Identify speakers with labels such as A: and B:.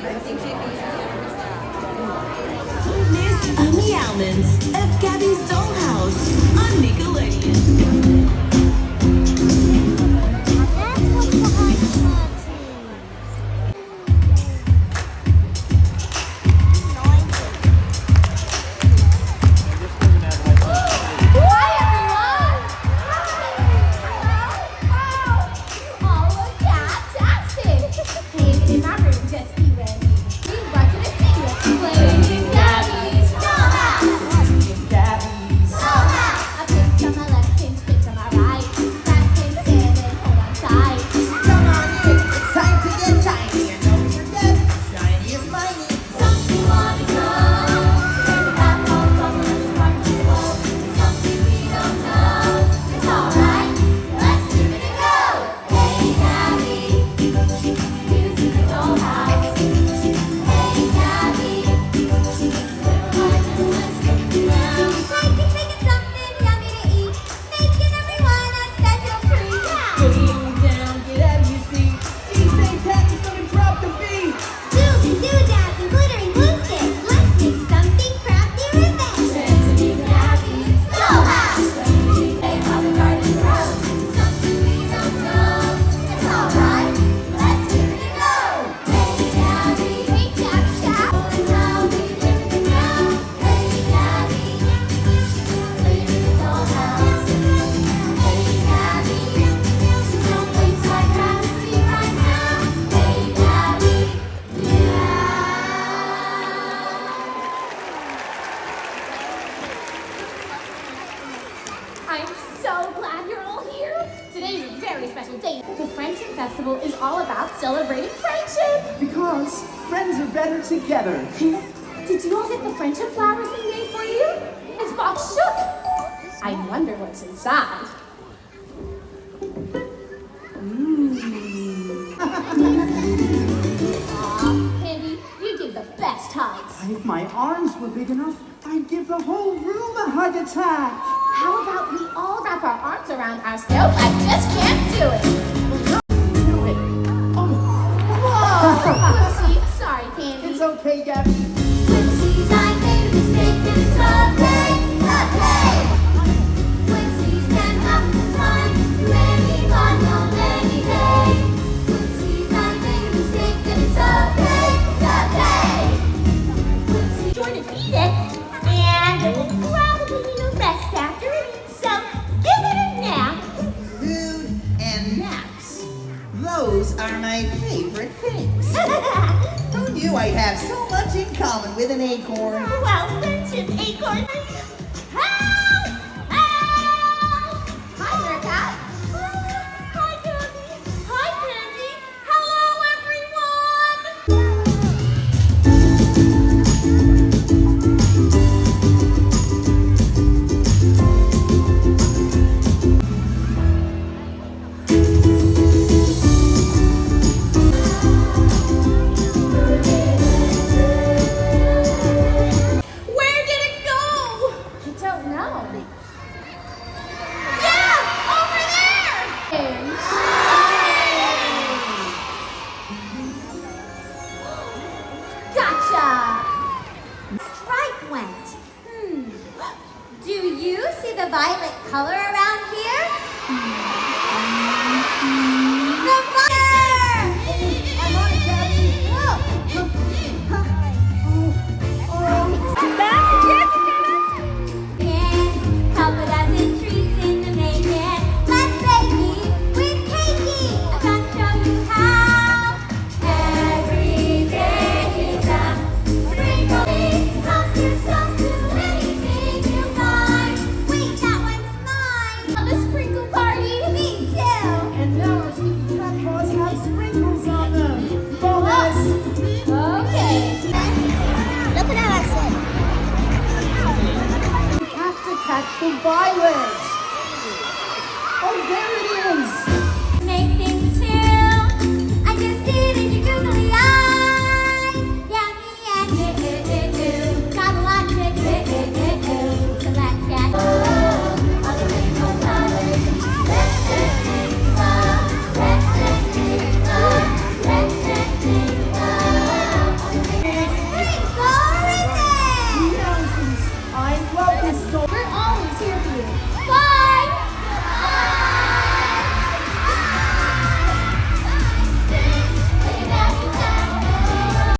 A: On the Almonds of Gabby's Dollhouse on Nickelodeon.
B: I'm so glad you're all here. Today is a very special day. The Friendship Festival is all about celebrating friendship.
C: Because friends are better together.
B: Did you all get the friendship flowers we made for you? This box shook. I wonder what's inside. Aw, Candy, you give the best hugs.
C: If my arms were big enough, I'd give the whole room a hug attack.
B: How about we all wrap our arms around ourselves? I just can't do it.
C: Do it. Oh,
B: Whoa, whoopsie. Sorry, Candy.
C: it's okay, Gabby.
B: Whoopsies, I made a mistake and it's okay, okay. Whoopsies can happen sometimes to anyone on any day. Whoopsies, I made a mistake and it's okay, okay. Whoopsies, Jordan beat it, and we'll probably need a rest after it, so give it a nap.
D: Food and naps. Those are my favorite things. Who knew I'd have so much in common with an acorn?
B: Well, friendship acorn. Help! Help! Hi, Meerkat. Hi, Gabby. Hi, Candy. Hello, everyone. Where did it go? I don't know. Yeah, over there. Gotcha. Stripe went. Do you see the violet color around here? The fire!
C: I'm on it, Gabby.
B: Couple dozen treats in the making. Let's bake with cakey. I'm gonna show you how. Every day is a sprinkle. Help yourself to anything you find. Wait, that one's mine. On the sprinkle party. Me too.
C: And now our sticky cat paws have sprinkles on them. Bonus!
B: Okay. Look what I said.
C: We have to catch the violet. Oh, there it is.
B: Make things chill. I just see it in your googly eyes.